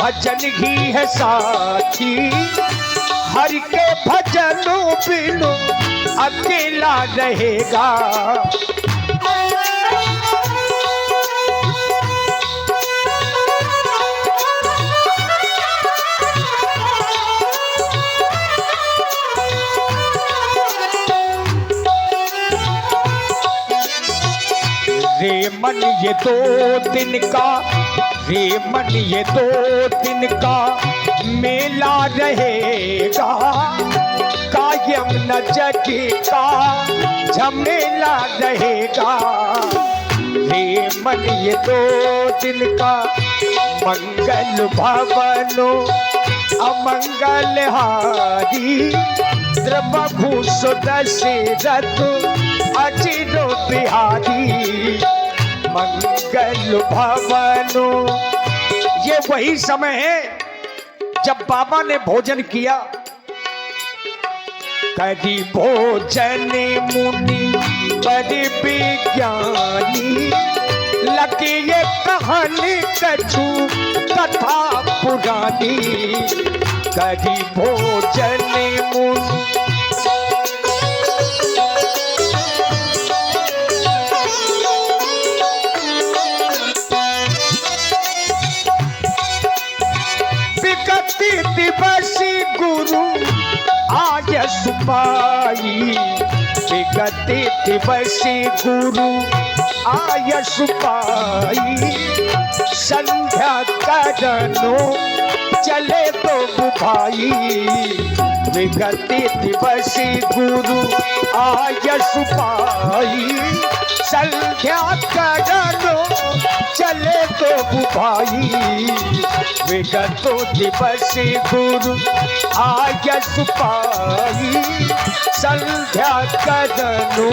भजन ही है साथी, हरि के भजनों बिनु अकेला रहेगा। रे मन ये 2 दिन का, रे मन ये 2 दिन का मेला रहेगा, कायम न जग का झमेला रहेगा। रे मन ये 2 दिन का मंगल भवनो अमंगल हारी, द्रवभू सुदशरथ अचिरो बिहारी। मंगल भवनो, ये वही समय है जब बाबा ने भोजन किया। करी भोजन मुनि बड़े विज्ञानी, लगे ये कहानी कछु कथा पुरानी। करी भोजन मुनि दिवसी गुरु आयस पाई, विगति दिवसी गुरु आयस पाई। संध्या करनो चले तो भाई, विगति दिवसी गुरु आयस पाई। संध्या करनो चले तो भाई, विगतो दिवसी गुरु आयस पाई। संध्या करनो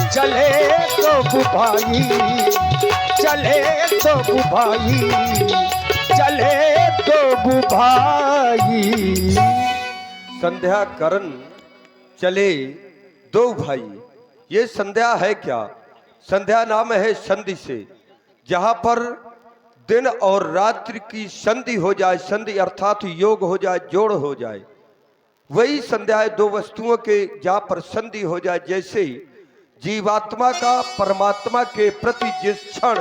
चले तो भाई, चले तो भाई, चले तो भाई। संध्या करन चले 2 भाई। ये संध्या है क्या? संध्या नाम है संधि से, जहां पर दिन और रात्रि की संधि हो जाए। संधि अर्थात योग हो जाए, जोड़ हो जाए, वही संध्या है। 2 वस्तुओं के जहां पर संधि हो जाए, जैसे जीवात्मा का परमात्मा के प्रति जिस क्षण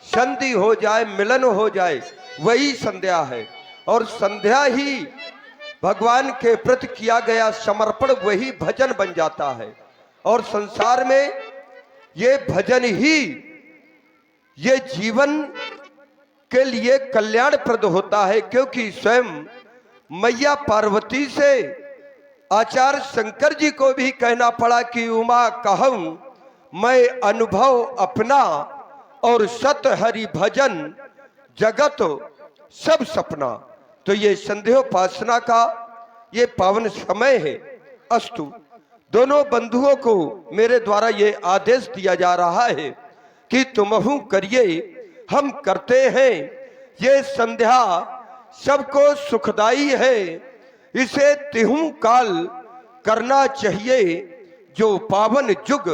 संधि हो जाए, मिलन हो जाए, वही संध्या है। और संध्या ही भगवान के प्रति किया गया समर्पण, वही भजन बन जाता है। और संसार में ये भजन ही ये जीवन के लिए कल्याणप्रद होता है। क्योंकि स्वयं मैया पार्वती से आचार्य शंकर जी को भी कहना पड़ा कि उमा कहूं मैं अनुभव अपना, और सत हरि भजन जगत सब सपना। तो ये संध्योपासना का ये पावन समय है। अस्तु, दोनों बंधुओं को मेरे द्वारा ये आदेश दिया जा रहा है कि तुमहु करिए, हम करते हैं। ये संध्या सबको सुखदाई है, इसे तिहु काल करना चाहिए, जो पावन जुग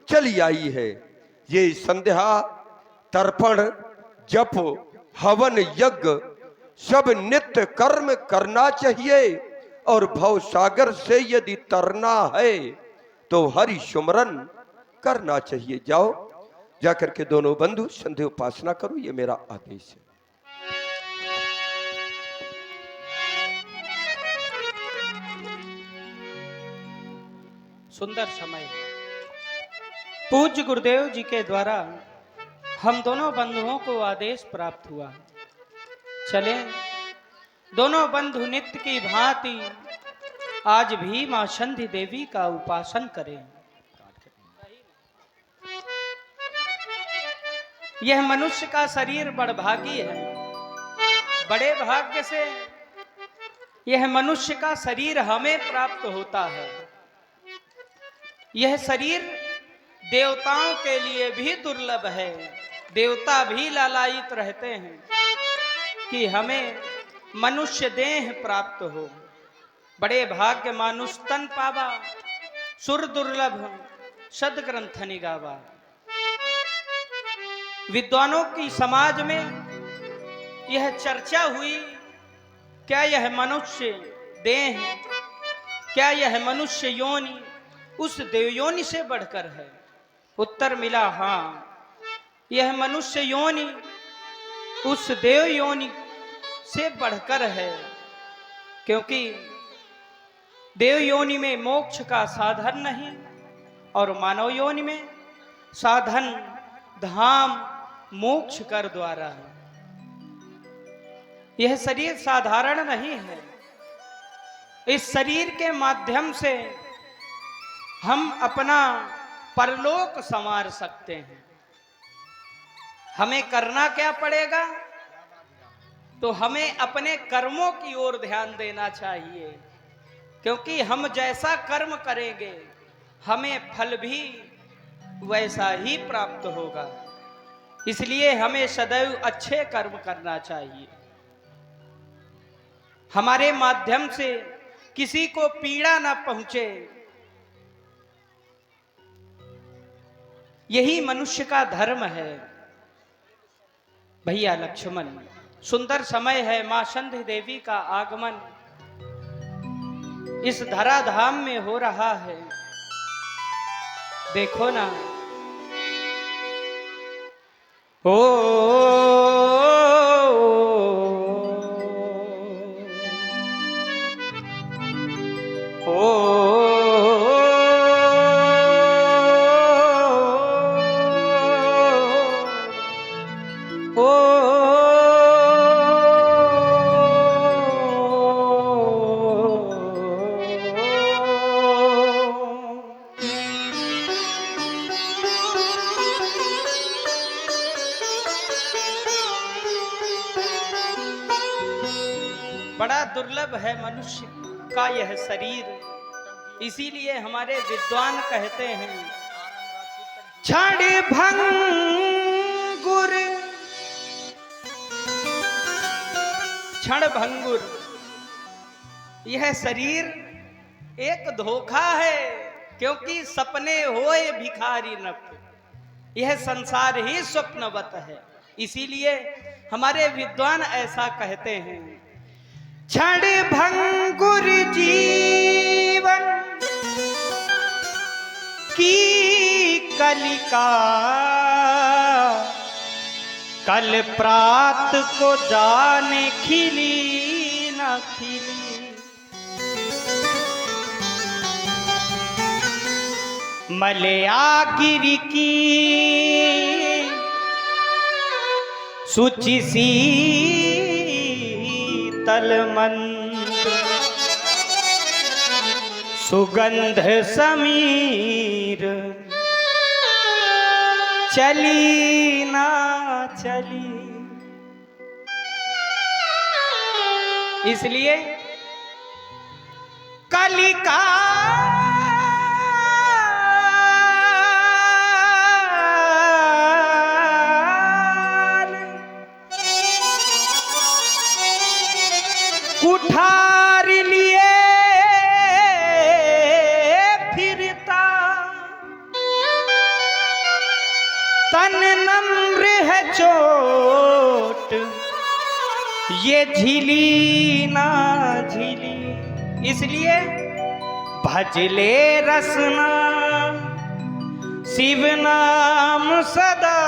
चली आई है। ये संध्या तर्पण जप हवन यज्ञ सब नित्य कर्म करना चाहिए। और भव सागर से यदि तरना है तो हरि सुमरन करना चाहिए। जाओ, जाकर के दोनों बंधु संध्या उपासना करो, ये मेरा आदेश है। सुंदर समय पूज्य गुरुदेव जी के द्वारा हम दोनों बंधुओं को आदेश प्राप्त हुआ। चले दोनों बंधु नित्य की भांति आज भी मां संधि देवी का उपासन करें। यह मनुष्य का शरीर बड़भागी है। बड़े भाग्य से यह मनुष्य का शरीर हमें प्राप्त होता है। यह शरीर देवताओं के लिए भी दुर्लभ है। देवता भी लालायित रहते हैं कि हमें मनुष्य देह प्राप्त हो। बड़े भाग्य मानुष तन पावा, सुर दुर्लभ सदग्रंथ निगावा। विद्वानों की समाज में यह चर्चा हुई, क्या यह मनुष्य देह, क्या यह मनुष्य योनि उस देव योनि से बढ़कर है? उत्तर मिला हाँ, यह मनुष्य योनि उस देव योनि से बढ़कर है, क्योंकि देव योनि में मोक्ष का साधन नहीं और मानव योनि में साधन धाम मोक्ष कर द्वारा है। यह शरीर साधारण नहीं है। इस शरीर के माध्यम से हम अपना परलोक संवार सकते हैं। हमें करना क्या पड़ेगा? तो हमें अपने कर्मों की ओर ध्यान देना चाहिए, क्योंकि हम जैसा कर्म करेंगे हमें फल भी वैसा ही प्राप्त होगा। इसलिए हमें सदैव अच्छे कर्म करना चाहिए। हमारे माध्यम से किसी को पीड़ा ना पहुंचे, यही मनुष्य का धर्म है। भैया लक्ष्मण, सुंदर समय है, मां संधि देवी का आगमन इस धराधाम में हो रहा है। देखो ना, बड़ा दुर्लभ है मनुष्य का यह शरीर। इसीलिए हमारे विद्वान कहते हैं, क्षण भंगुर, क्षण भंगुर, यह शरीर एक धोखा है, क्योंकि सपने होए भिखारी नप, यह संसार ही स्वप्नवत है। इसीलिए हमारे विद्वान ऐसा कहते हैं, क्षण भंगुर जीवन की कलिका, कल प्रात को जाने खिली न खिली। मलयागिरी की सुचि सी तलमंद, सुगंध समीर, चली ना चली। इसलिए कलिका कुठार लिए फिरता, तन नम्र है चोट ये झिली ना झिली। इसलिए भजले रसना शिव नाम सदा,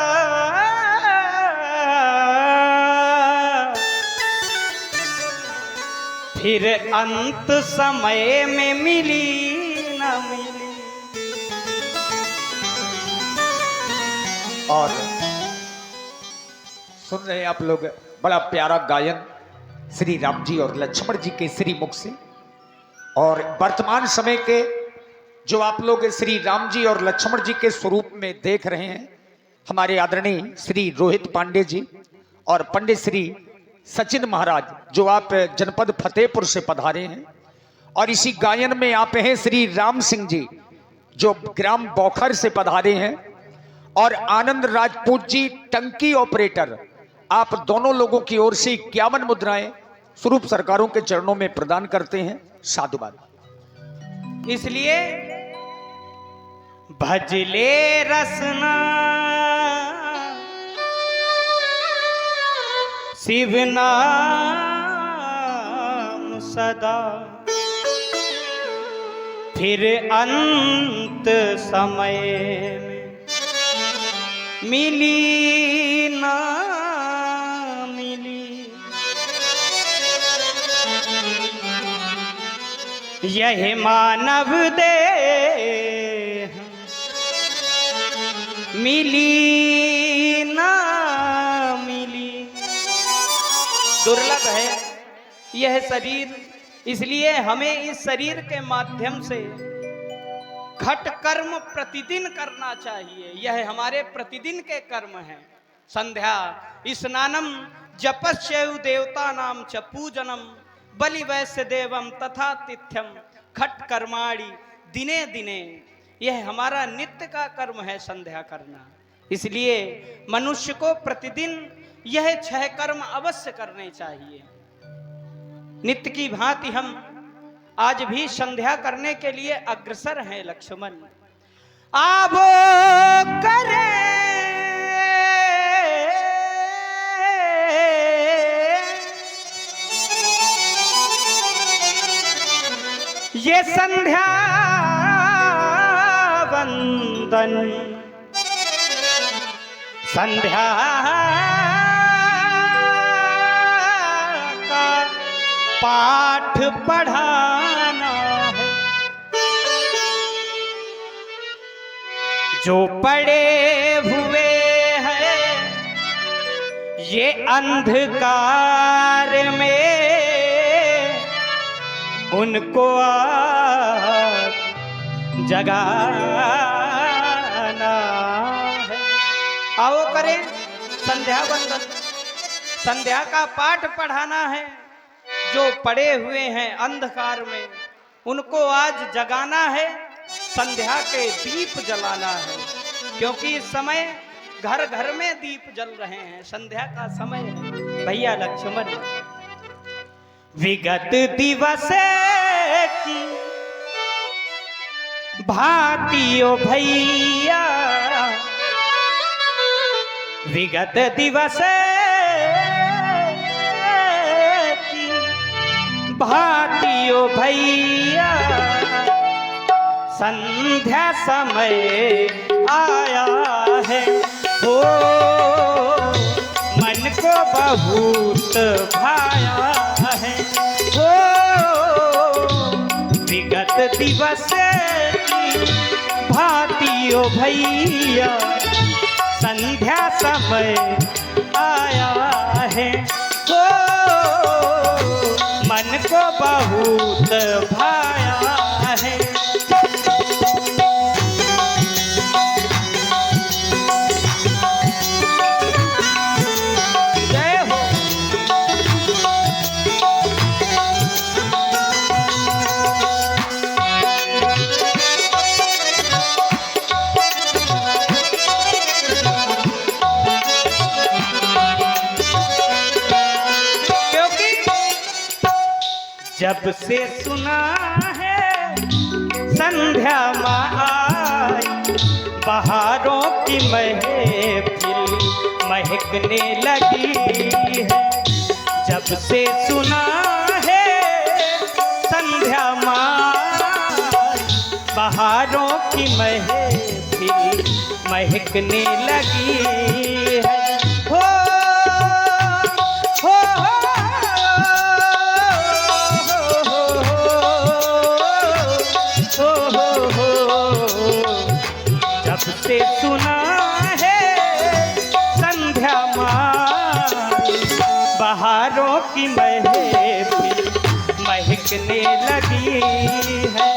फिर अंत समय में मिली न मिली। और सुन रहे हैं आप लोग बड़ा प्यारा गायन श्री राम जी और लक्ष्मण जी के श्री मुख से। और वर्तमान समय के जो आप लोग श्री राम जी और लक्ष्मण जी के स्वरूप में देख रहे हैं, हमारे आदरणीय श्री रोहित पांडे जी और पंडित श्री सचिन महाराज, जो आप जनपद फतेहपुर से पधारे हैं। और इसी गायन में आप हैं श्री राम सिंह जी, जो ग्राम बौखर से पधारे हैं। और आनंद राजपूत जी टंकी ऑपरेटर, आप दोनों लोगों की ओर से 51 मुद्राएं स्वरूप सरकारों के चरणों में प्रदान करते हैं। साधुवाद। इसलिए भजले रसना शिव नाम सदा फिर अंत समय में मिली ना मिली, यह मानव देह मिली ना मिली। दुर्लभ है यह शरीर, इसलिए हमें इस शरीर के माध्यम से खट कर्म प्रतिदिन करना चाहिए। यह हमारे प्रतिदिन के कर्म हैं। संध्या स्नानम जपस्यु देवता नाम च पूजनम बलि वैश्य देवम तथा तिथ्यम खट कर्माणि दिने दिने। यह हमारा नित्य का कर्म है संध्या करना। इसलिए मनुष्य को प्रतिदिन यह 6 कर्म अवश्य करने चाहिए। नित्य की भांति हम आज भी संध्या करने के लिए अग्रसर हैं लक्ष्मण। आवो करें ये संध्या वंदन, संध्या का पाठ पढ़ाना है। जो पड़े हुए हैं ये अंधकार में, उनको आज जगाना है। आओ करें संध्या वंदन, संध्या का पाठ पढ़ाना है। जो पड़े हुए हैं अंधकार में उनको आज जगाना है, संध्या के दीप जलाना है। क्योंकि इस समय घर घर में दीप जल रहे हैं, संध्या का समय है भैया लक्ष्मण। विगत दिवस की भांतियो भैया, विगत दिवस की भांतियो भैया, संध्या समय आया है। हो मन को बहुत भाया है। हो विगत दिवस की भांतियो भैया, संध्या समय आया है। हो मन को बहुत भाया है। जब से सुना है संध्या माँ आई, बहारों की महफिल महकने लगी है। जब से सुना है संध्या माँ आई, बहारों की महफिल महकने लगी है। हो से सुना है संध्या माँ, बहारों की महफिल महकने लगी है।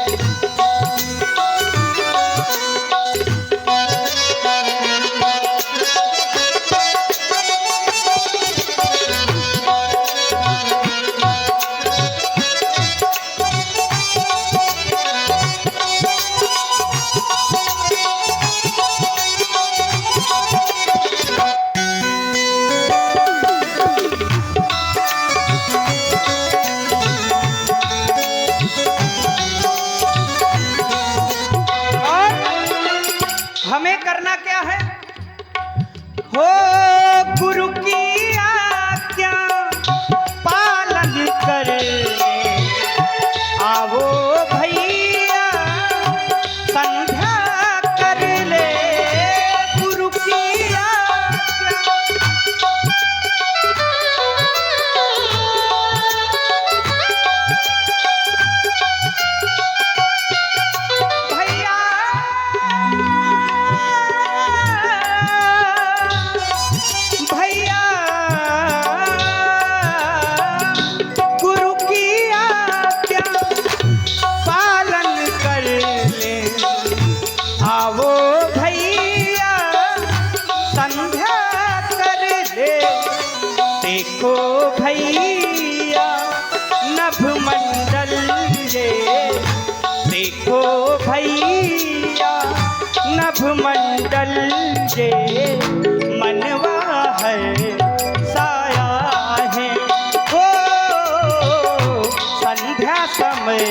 समय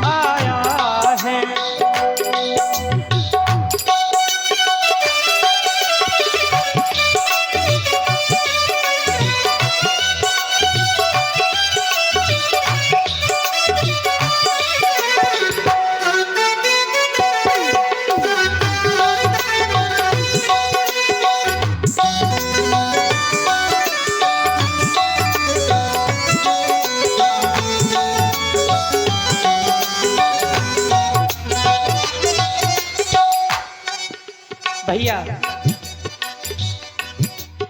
आया है। भैया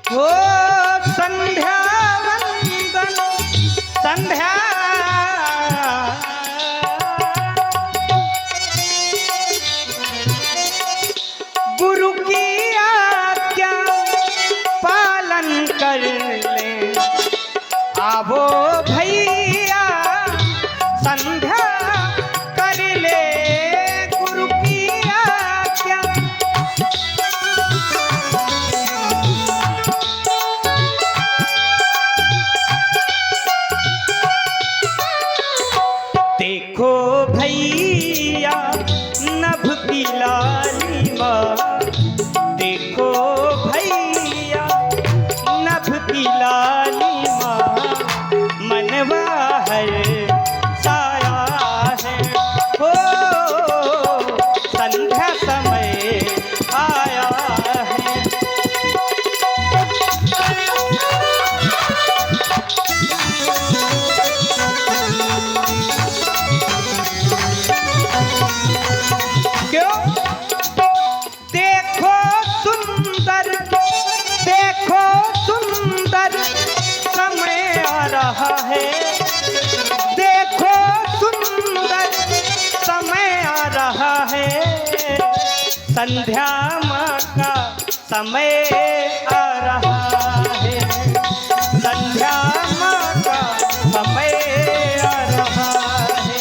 हो संध्या वंदन संध्या गुरु की आज्ञा पालन कर ले, आवो भैया संध्या कर ले गुरु की आज्ञा। देखो भैया नभ की लालिमा, देखो भैया नभ की लालिमा, मनवा है साया है। हो संध्या समय आया है। क्यों? देखो सुंदर समय आ रहा है। देखो सुंदर समय आ रहा है। संध्या माँ का समय आ रहा है। संध्या माँ का समय आ रहा है।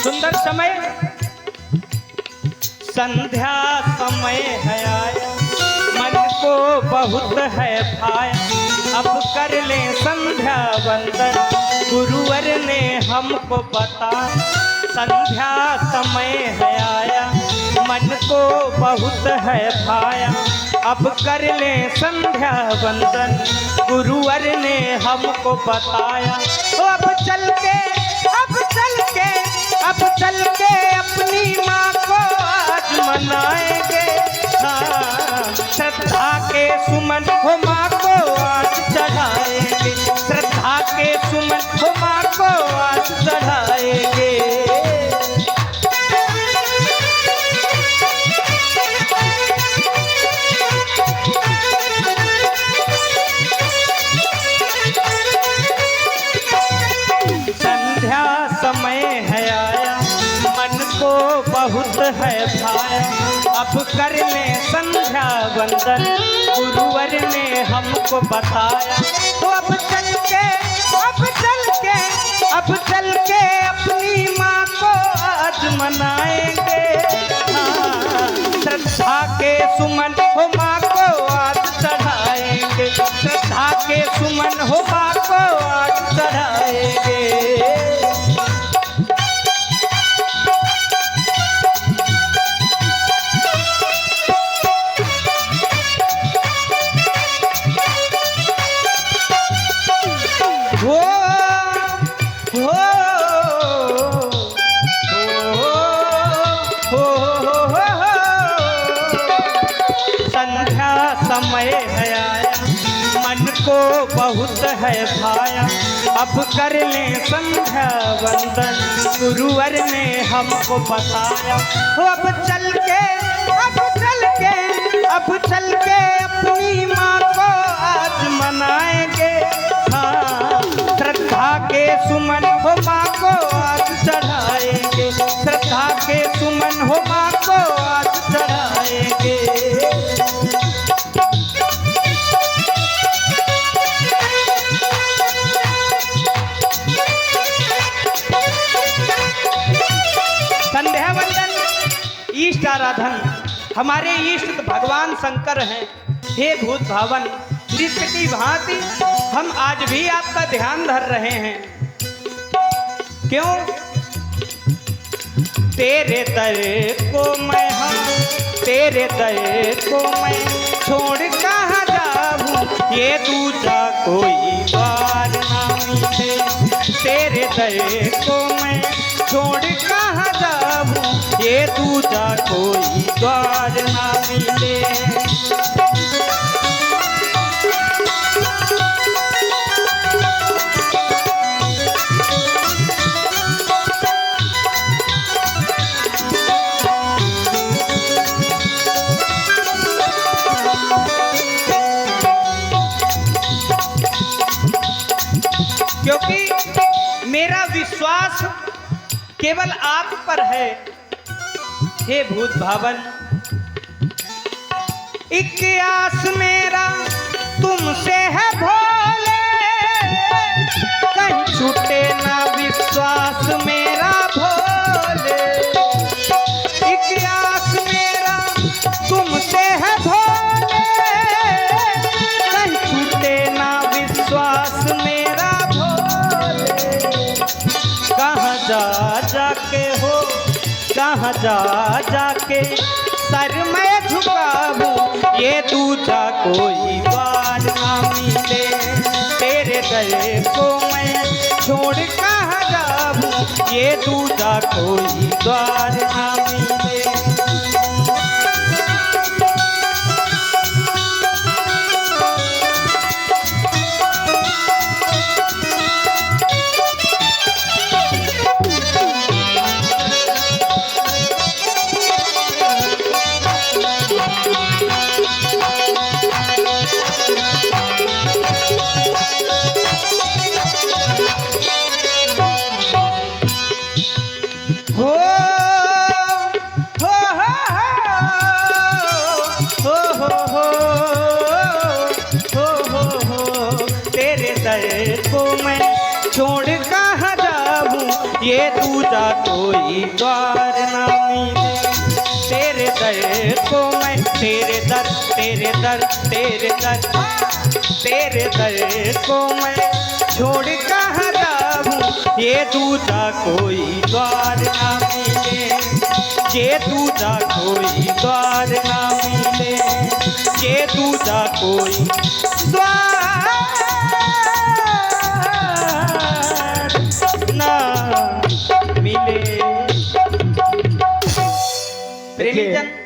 सुंदर समय संध्या समय है आया, मन को बहुत है भाया। अब कर ले संध्या वंदन, गुरुवर ने हमको बता। संध्या समय है आया, मन को बहुत है भाया। अब कर ले संध्या वंदन, गुरुवर ने हमको बताया। तो अब चल के अपनी माँ को आज मनाएंगे। हाँ, श्रद्धा के सुमन हो माँ को आज चढ़ाएंगे। श्रद्धा के सुमन हो माँ को आज चढ़ाएंगे। संध्या समय है आया, मन को बहुत है भाया। अब कर ले संध्या वंदन, गुरुवर ने हमको बताया। तो अब चल के अपनी माँ को आज मनाएंगे। हाँ, श्रद्धा के सुमन हो माँ को आज चढ़ाएंगे। श्रद्धा के सुमन हो माँ को आज चढ़ाएंगे। हो हो हो संध्या समय है आया, मन को बहुत है भाया। अब कर ले संध्या वंदन, गुरुवर ने हमको बताया। हो अब चल के अपनी माँ को आज मनाएंगे। हाँ, श्रद्धा के सुमन हो माँ को आज चढ़ाएंगे। श्रद्धा के सुमन हो माँ को आज चढ़ाएंगे। इष्ट आराधन हमारे इष्ट तो भगवान शंकर हैं। हे भूत भावन, नित्य की भांति हम आज भी आपका ध्यान धर रहे हैं। क्यों? तेरे दर को मैं तेरे दर को मैं छोड़ कहाँ जाऊँ, ये दूजा कोई द्वार ना मिले। तेरे दर को मैं छोड़ कहाँ जाऊँ, ये दूजा कोई द्वार ना मिले। क्योंकि मेरा विश्वास केवल आप पर है। हे भूत भावन, एक आस मेरा तुमसे है भोले, कहीं छूटे ना विश्वास मेरा भोले। एक आस मेरा तुमसे है भोले, कहीं छूटे ना विश्वास मेरा भोले। कहाँ जा जाके हो, कहाँ जा जाके सर मैं झुकाऊं, ये दूजा कोई द्वार ना मिले। तेरे गए को मैं छोड़ कहाँ जाऊं, ये दूजा कोई द्वार ना मिले। हो तेरे दर को मैं छोड़ कहाँ जाऊँ, ये दूजा कोई द्वार ना मिले। तेरे दर को मैं तेरे दर तेरे दर तेरे दर तेरे दर को मैं छोड़ कहाँ जाऊँ, ये दूजा कोई द्वार ना मिले। ये दूजा कोई द्वार ना मिले, ये दूजा कोई द्वार ना मिले। प्रेमी जन